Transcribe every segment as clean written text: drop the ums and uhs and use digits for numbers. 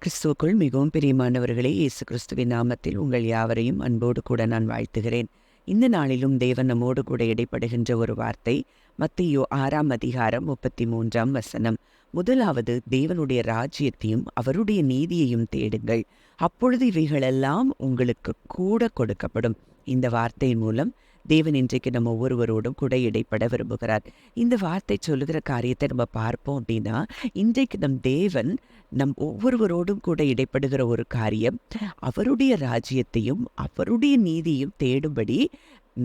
கிறிஸ்துவுக்குள் மிகவும் பிரியமானவர்களே, இயேசு கிறிஸ்துவின் நாமத்தில் உங்கள் யாவரையும் அன்போடு கூட நான் வாழ்த்துகிறேன். இந்த நாளிலும் தேவன் நம்மோடு கூட இடைப்படுகின்ற ஒரு வார்த்தை மத்தேயு 6ஆம் அதிகாரம் 33ஆம் வசனம். முதலாவது தேவனுடைய ராஜ்யத்தையும் அவருடைய நீதியையும் தேடுங்கள், அப்பொழுது இவைகளெல்லாம் உங்களுக்கு கூட கொடுக்கப்படும். இந்த வார்த்தையின் மூலம் தேவன் இன்றைக்கு நம்ம ஒவ்வொருவரோடும் கூட இடைப்பட விரும்புகிறார். இந்த வார்த்தை சொல்லுகிற காரியத்தை நம்ம பார்ப்போம் அப்படின்னா, இன்றைக்கு நம் தேவன் நம் ஒவ்வொருவரோடும் கூட இடைப்படுகிற ஒரு காரியம், அவருடைய ராஜ்யத்தையும் அவருடைய நீதியையும் தேடும்படி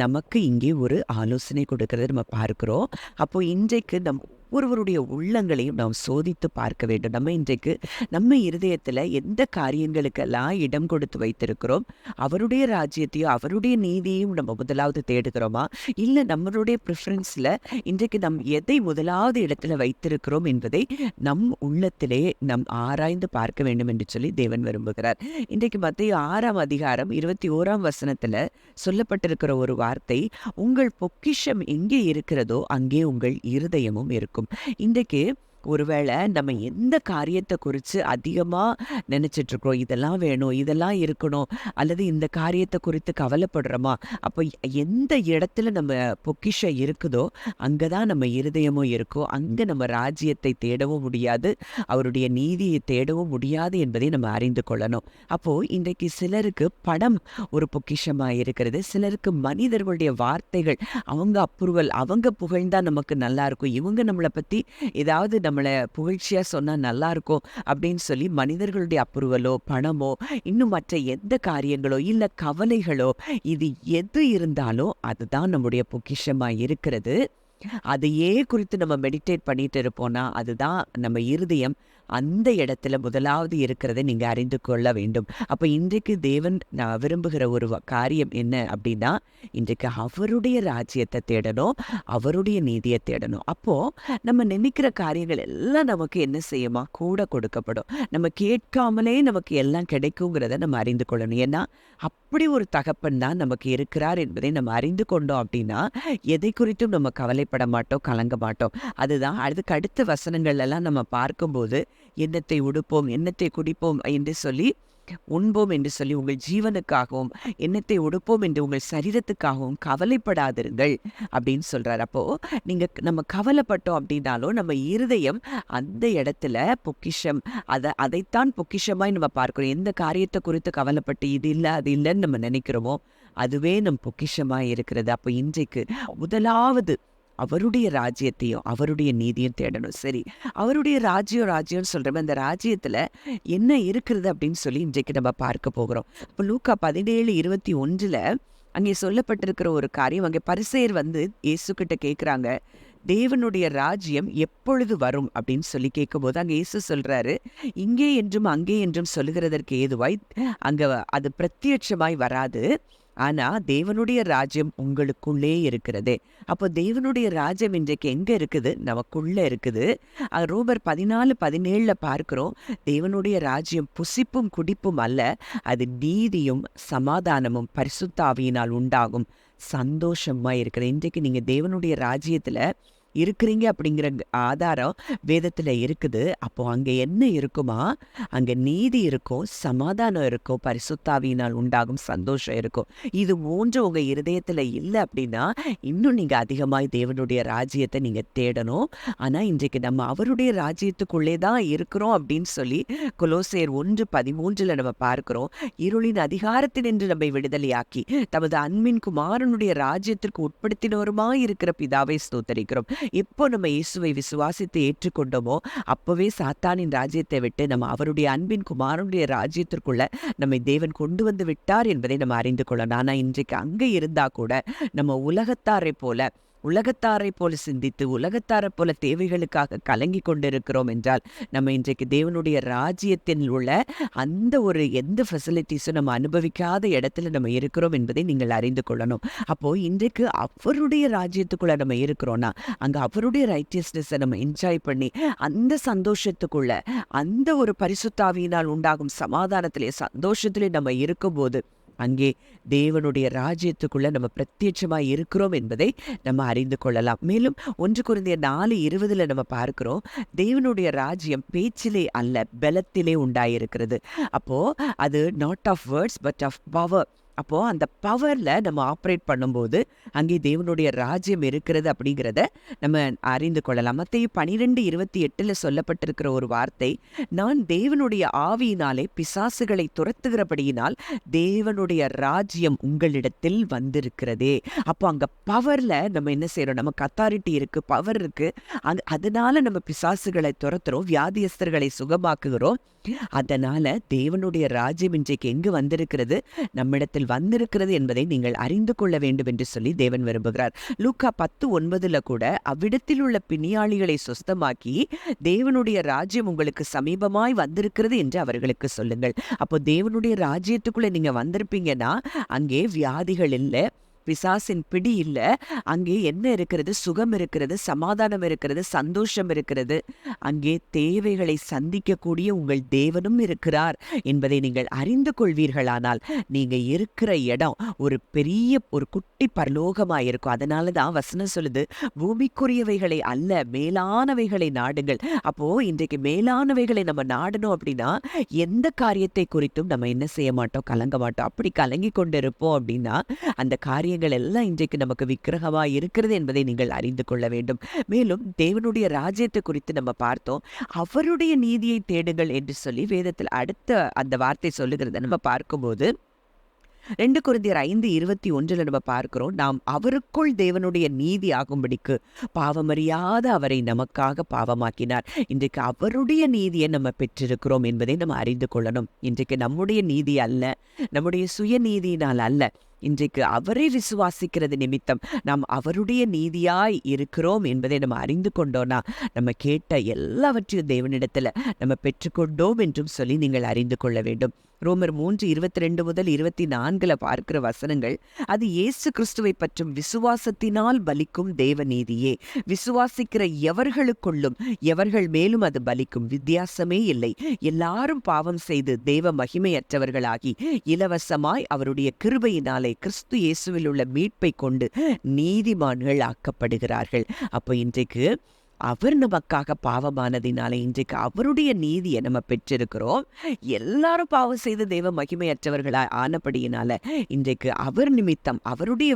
நமக்கு இங்கே ஒரு ஆலோசனை கொடுக்கறத நம்ம பார்க்கிறோம். அப்போ இன்றைக்கு நம் ஒவ்வொருவருடைய உள்ளங்களையும் நாம் சோதித்து பார்க்க வேண்டும். நம்ம இன்றைக்கு நம்ம இருதயத்துல எந்த காரியங்களுக்கெல்லாம் இடம் கொடுத்து வைத்திருக்கிறோம்? அவருடைய ராஜ்யத்தையும் அவருடைய நீதியையும் நம்ம முதலாவது தேடுகிறோமா, இல்ல நம்மளுடைய ப்ரிஃபரன்ஸ்ல இன்றைக்கு நம் எதை முதலாவது இடத்துல வைத்திருக்கிறோம் என்பதை நம் உள்ளத்திலே நம் ஆராய்ந்து பார்க்க வேண்டும் என்று சொல்லி தேவன் விரும்புகிறார். இன்றைக்கு மத்தேயு 6ஆம் அதிகாரம் 21ஆம் வசனத்துல சொல்லப்பட்டிருக்கிற ஒரு வார்த்தை, உங்கள் பொக்கிஷம் எங்கே இருக்கிறதோ அங்கே உங்கள் இருதயமும் இருக்கும். இன்றைக்கு ஒருவேளை நம்ம எந்த காரியத்தை குறித்து அதிகமாக நினச்சிட்டு இருக்கோம், இதெல்லாம் வேணும், இதெல்லாம் இருக்கணும், அல்லது இந்த காரியத்தை குறித்து கவலைப்படுறோமா, அப்போ எந்த இடத்துல நம்ம பொக்கிஷம் இருக்குதோ அங்கே தான் நம்ம இருதயமும் இருக்கும். அங்கே நம்ம ராஜ்யத்தை தேடவும் முடியாது, அவருடைய நீதியை தேடவும் முடியாது என்பதை நம்ம அறிந்து கொள்ளணும். அப்போது இன்றைக்கு சிலருக்கு பணம் ஒரு பொக்கிஷமாக இருக்கிறது, சிலருக்கு மனிதர்களுடைய வார்த்தைகள், அவங்க அப்ரூவல், அவங்க புகழ்ந்தால் நமக்கு நல்லா இருக்கும், இவங்க நம்மளை பற்றி ஏதாவது நம்மளை புகழ்ச்சியாக சொன்னால் நல்லா இருக்கும் அப்படின்னு சொல்லி மனிதர்களுடைய அப்ரூவலோ, பணமோ, இன்னும் மற்ற எந்த காரியங்களோ, இல்லை கவலைகளோ, இது எது இருந்தாலும் அதுதான் நம்முடைய பொக்கிஷமாக இருக்கிறது. அதையே குறித்து நம்ம மெடிடேட் பண்ணிட்டு இருப்போம்னா அதுதான் நம்ம இருதயம் அந்த இடத்துல முதலாவது இருக்கிறத நீங்கள் அறிந்து கொள்ள வேண்டும். அப்போ இன்றைக்கு தேவன் நான் விரும்புகிற ஒரு காரியம் என்ன அப்படின்னா, இன்றைக்கு அவருடைய ராஜ்யத்தை தேடணும், அவருடைய நீதியை தேடணும். அப்போது நம்ம நினைக்கிற காரியங்கள் எல்லாம் நமக்கு என்ன செய்யுமா, கூட கொடுக்கப்படும். நம்ம கேட்காமலே நமக்கு எல்லாம் கிடைக்குங்கிறத நம்ம அறிந்து கொள்ளணும். ஏன்னா அப்படி ஒரு தகப்பன் தான் நமக்கு இருக்கிறார் என்பதை நம்ம அறிந்து கொண்டோம் அப்படின்னா எதை குறித்தும் நம்ம கவலைப்பட மாட்டோம், கலங்க மாட்டோம். அதுதான் அதுக்கு அடுத்த வசனங்கள் எல்லாம் நம்ம பார்க்கும்போது, எண்ணத்தை உடுப்போம், எண்ணத்தை குடிப்போம் என்று சொல்லி, உண்போம் என்று சொல்லி, உங்கள் ஜீவனுக்காகவும் எண்ணத்தை உடுப்போம் என்று உங்கள் சரீரத்துக்காகவும் கவலைப்படாதிருங்கள் அப்படின்னு சொல்றார். அப்போ நம்ம கவலைப்பட்டோம் அப்படின்னாலும் நம்ம இருதயம் அந்த இடத்துல பொக்கிஷம், அதைத்தான் பொக்கிஷமாய் நம்ம பார்க்கிறோம். எந்த காரியத்தை குறித்து கவலைப்பட்டு இது இல்லை அது இல்லைன்னு நம்ம நினைக்கிறோமோ அதுவே நம் பொக்கிஷமாய் இருக்கிறது. அப்போ இன்றைக்கு முதலாவது அவருடைய ராஜ்யத்தையும் அவருடைய நீதியும் தேடணும். சரி, அவருடைய ராஜ்யம்னு சொல்கிறோம், அந்த ராஜ்யத்தில் என்ன இருக்கிறது அப்படின்னு சொல்லி இன்றைக்கு நம்ம பார்க்க போகிறோம். இப்போ லூக்கா 17:21 அங்கே சொல்லப்பட்டிருக்கிற ஒரு காரியம், அங்கே பரிசேயர் இயேசுக்கிட்ட கேட்குறாங்க, தேவனுடைய ராஜ்யம் எப்பொழுது வரும் அப்படின்னு சொல்லி கேட்கும்போது அங்கே இயேசு சொல்கிறாரு, இங்கே என்றும் அங்கே என்றும் சொல்லுகிறதற்கு ஏதுவாய் அங்கே அது பிரத்யட்சமாய் வராது, ஆனால் தேவனுடைய ராஜ்யம் உங்களுக்குள்ளே இருக்கிறது. அப்போ தேவனுடைய ராஜ்யம் இன்றைக்கு எங்கே இருக்குது? நமக்குள்ளே இருக்குது. ரோமர் 14:17 பார்க்கிறோம், தேவனுடைய ராஜ்யம் புசிப்பும் குடிப்பும் அல்ல, அது நீதியும் சமாதானமும் பரிசுத்த ஆவியினால் உண்டாகும் சந்தோஷமாக இருக்கிறது. இன்றைக்கு நீங்கள் தேவனுடைய ராஜ்யத்தில் இருக்கிறீங்க அப்படிங்கிற ஆதாரம் வேதத்தில் இருக்குது. அப்போ அங்கே என்ன இருக்குமா, அங்கே நீதி இருக்கும், சமாதானம் இருக்கும், பரிசுத்தாவியினால் உண்டாகும் சந்தோஷம் இருக்கும். இது மூன்று உங்கள் இருதயத்தில் இல்லை அப்படின்னா இன்னும் நீங்கள் அதிகமாக தேவனுடைய ராஜ்யத்தை நீங்கள் தேடணும். ஆனால் இன்றைக்கு நம்ம அவருடைய ராஜ்யத்துக்குள்ளே தான் இருக்கிறோம் அப்படின்னு சொல்லி கொலோசையர் 1:13 நம்ம பார்க்கிறோம். இருளின் அதிகாரத்தினின்று நம்மை விடுதலையாக்கி தமது அன்பின் குமாரனுடைய ராஜ்யத்திற்கு உட்படுத்தினவருமாய் இருக்கிற பிதாவை ஸ்தோத்தரிக்கிறோம். எப்போ நம்ம இயேசுவை விசுவாசித்து ஏற்றுக்கொண்டோமோ அப்போவே சாத்தானின் ராஜ்யத்தை விட்டு நம்ம அவருடைய அன்பின் குமாரனுடைய ராஜ்யத்திற்குள்ள நம்மை தேவன் கொண்டு வந்து விட்டார் என்பதை நம்ம அறிந்து கொள்ளணும். ஆனால் இன்றைக்கு அங்கே இருந்தா கூட நம்ம உலகத்தாரை போல சிந்தித்து உலகத்தாரை போல தேவைகளுக்காக கலங்கி கொண்டிருக்கிறோம் என்றால் நம்ம இன்றைக்கு தேவனுடைய ராஜ்யத்தில் உள்ள அந்த ஒரு எந்த ஃபெசிலிட்டிஸும் நம்ம அனுபவிக்காத இடத்துல நம்ம இருக்கிறோம் என்பதை நீங்கள் அறிந்து கொள்ளணும். அப்போது இன்றைக்கு அவருடைய ராஜ்யத்துக்குள்ள நம்ம இருக்கிறோன்னா அங்கே அவருடைய ரைட்டியஸ்னஸை நம்ம என்ஜாய் பண்ணி அந்த சந்தோஷத்துக்குள்ள அந்த ஒரு பரிசுத்தாவியினால் உண்டாகும் சமாதானத்திலே சந்தோஷத்திலே நம்ம இருக்கும்போது அங்கே தேவனுடைய ராஜ்யத்துக்குள்ள நம்ம பிரத்யட்சமாய் இருக்கிறோம் என்பதை நம்ம அறிந்து கொள்ளலாம். மேலும் 1 கொரிந்தியர் 4:20 நம்ம பார்க்கிறோம், தேவனுடைய ராஜ்யம் பேச்சிலே அல்ல பலத்திலே உண்டாயிருக்கிறது. அப்போ அது not of words but of power. அப்போ அந்த பவர்ல நம்ம ஆப்ரேட் பண்ணும்போது அங்கே தேவனுடைய ராஜ்யம் இருக்கிறது அப்படிங்கிறத நம்ம அறிந்து கொள்ளலாம். மத்தேயு 12:28 சொல்லப்பட்டிருக்கிற ஒரு வார்த்தை, நான் தேவனுடைய ஆவியினாலே பிசாசுகளை துரத்துகிறபடியினால் தேவனுடைய ராஜ்யம் உங்களிடத்தில் வந்திருக்கிறதே. அப்போ அங்க பவர்ல நம்ம என்ன செய்யறோம், நமக்கு அத்தாரிட்டி இருக்கு, பவர் இருக்கு. அதனால நம்ம பிசாசுகளை துரத்துறோம், வியாதியஸ்தர்களை சுகமாக்குகிறோம். அதனால தேவனுடைய ராஜ்யம் இன்றைக்கு எங்கு வந்திருக்கிறது, நம்மிடத்தில் வந்திருக்கிறது என்பதை நீங்கள் அறிந்து கொள்ள வேண்டும் என்று சொல்லி தேவன் விரும்புகிறார். லூக்கா 10:9 கூட அவ்விடத்தில் உள்ள பிணியாளிகளை சுஸ்தமாக்கி தேவனுடைய ராஜ்யம் உங்களுக்கு சமீபமாய் வந்திருக்கிறது என்று அவர்களுக்கு சொல்லுங்கள். அப்போ தேவனுடைய ராஜ்யத்துக்குள்ள நீங்க வந்திருப்பீங்கன்னா அங்கே வியாதிகள் இல்லை, பிசாசின் பிடி இல்ல. அங்கே என்ன இருக்கிறது, சுகம் இருக்கிறது, சமாதானம் இருக்கிறது, சந்தோஷம் இருக்கிறது. அங்கே தேவைகளை சந்திக்கக்கூடிய உங்கள் தேவனும் இருக்கிறார் என்பதை நீங்கள் அறிந்து கொள்வீர்களானால் நீங்க இருக்கிற இடம் ஒரு பெரிய ஒரு குட்டி பரலோகமாயிருக்கும். அதனாலதான் வசனம் சொல்லுது, பூமிக்குரியவைகளை அல்ல மேலானவைகளை நாடுங்கள். அப்போ இன்றைக்கு மேலானவைகளை நம்ம நாடணும் அப்படின்னா எந்த காரியத்தை குறித்தும் நம்ம என்ன செய்ய மாட்டோம், கலங்க மாட்டோம். அப்படி கலங்கி கொண்டு இருப்போம் அப்படின்னா அந்த காரியங்கள் எல்லாம் இன்றைக்கு நமக்கு விக்கிரகமாய் இருக்கிறது என்பதை நீங்கள் அறிந்து கொள்ள வேண்டும். மேலும் தேவனுடைய ராஜ்யத்தை குறித்து நம்ம பார்த்தோம், அவருடைய நீதியை தேடுங்கள் என்று சொல்லி வேதத்தில் அடுத்த அந்த வார்த்தை சொல்லுகிறத நம்ம பார்க்கும்போது 2 கொரிந்தியர் 5:21 நம்ம பார்க்கிறோம், நாம் அவருக்குள் தேவனுடைய நீதி ஆகும்படிக்கு பாவமறியாத அவரை நமக்காக பாவமாக்கினார். இன்றைக்கு அவருடைய நீதியை நம்ம பெற்றிருக்கிறோம் என்பதை நம்ம அறிந்து கொள்ளணும். இன்றைக்கு நம்முடைய நீதி அல்ல, நம்முடைய சுயநீதியினால் அல்ல, இன்றைக்கு அவரை விசுவாசிக்கிறது நிமித்தம் நாம் அவருடைய நீதியாய் இருக்கிறோம் என்பதை நம்ம அறிந்து கொண்டோம்னா நம்ம கேட்ட எல்லாவற்றையும் தேவனிடத்துல நம்ம பெற்றுக்கொண்டோம் என்றும் சொல்லி நீங்கள் அறிந்து கொள்ள வேண்டும். ரோமர் 3:22 முதல் 24 பார்க்கிற வசனங்கள், அது இயேசு கிறிஸ்துவை பற்றும் விசுவாசத்தினால் பலிக்கும் தேவ நீதியே. விசுவாசிக்கிற எவர்களுக்குள்ளும் எவர்கள் மேலும் அது பலிக்கும், வித்தியாசமே இல்லை. எல்லாரும் பாவம் செய்து தேவ மகிமையற்றவர்களாகி இலவசமாய் அவருடைய கிருபையினாலே கிறிஸ்து இயேசுவில் உள்ள மீட்பை கொண்டு நீதிமான்கள் ஆக்கப்படுகிறார்கள். அப்போ இன்றைக்கு அவர் நமக்காக பாவமானதினாலே இன்றைக்கு அவருடைய நீதியை நம்ம பெற்றிருக்கிறோம். எல்லாரும் பாவம் செய்து தேவ மகிமையற்றவர்களாய் ஆனபடியினால இன்றைக்கு அவர் நிமித்தம் அவருடைய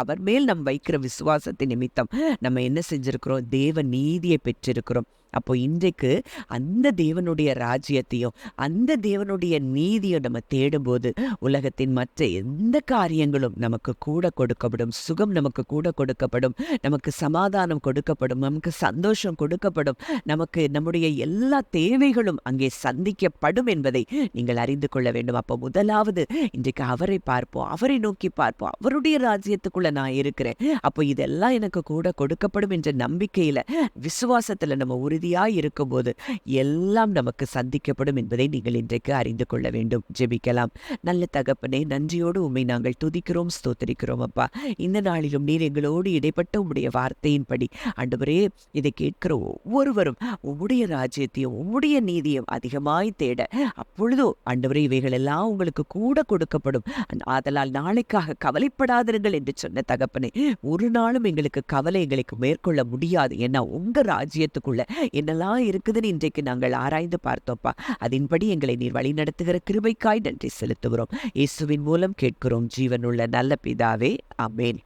அவர் மேல் நம் வைக்கிற விசுவாசத்தின் நிமித்தம் நம்ம என்ன செஞ்சிருக்கிறோம், தேவ நீதியை பெற்றிருக்கிறோம். அப்போ இன்றைக்கு அந்த தேவனுடைய ராஜ்யத்தையும் அந்த தேவனுடைய நீதியை நம்ம தேடும்போது உலகத்தின் மற்ற எந்த காரியங்களும் நமக்கு கூட கொடுக்கப்படும், சுகம் நமக்கு கூட கொடுக்கப்படும், நமக்கு சமாதானம் கொடுக்கப்படும், நமக்கு சந்தோஷம் கொடுக்கப்படும், நமக்கு நம்முடைய எல்லா தேவைகளும் அங்கே சந்திக்கப்படும் என்பதை நீங்கள் அறிந்து கொள்ள வேண்டும். அப்போ முதலாவது இன்றைக்கு அவரை பார்ப்போம், அவரை நோக்கி பார்ப்போம், அவருடைய ராஜ்யத்துக்குள்ள நான் இருக்கிறேன், அப்போ இதெல்லாம் எனக்கு கூட கொடுக்கப்படும் என்ற நம்பிக்கையில விசுவாசத்துல நம்ம உறுதியாய் இருக்கும்போது எல்லாம் நமக்கு சந்திக்கப்படும் என்பதை நீங்கள் இன்றைக்கு அறிந்து கொள்ள வேண்டும். ஜெபிக்கலாம். நல்ல தகப்பனே, நன்றியோடு உம்மை நாங்கள் துதிக்கிறோம், ஸ்தோத்திரிக்கிறோம். அப்பா, இந்த நாளிலும் நீர் எங்களோடு இடைப்பட்ட உம்முடைய வார்த்தையின்படி ஆண்டவரே, இதை கேட்கிற ஒவ்வொருவரும் உம்முடைய ராஜ்யத்தையும் உம்முடைய நீதியும் அதிகமாய் தேட அப்பொழுதோ ஆண்டவரே இவைகள் எல்லாம் உங்களுக்கு கூட கொடுக்கப்படும். ஆதலால் நாளைக்காக கவலைப்படாதிருங்கள் என்று சொன்ன தகப்பனே, ஒரு நாளும் எங்களுக்கு கவலை எங்களுக்கு மேற்கொள்ள முடியாது. ஏன்னா உங்க ராஜ்யத்துக்குள்ள என்னெல்லாம் இருக்குதுன்னு இன்றைக்கு நாங்கள் ஆராய்ந்து பார்த்தோம்ப்பா. அதன்படி எங்களை நீர் வழி நடத்துகிற கிருபைக்காய் நன்றி செலுத்துகிறோம். இயேசுவின் மூலம் கேட்கிறோம் ஜீவனுள்ள நல்ல பிதாவே, ஆமென்.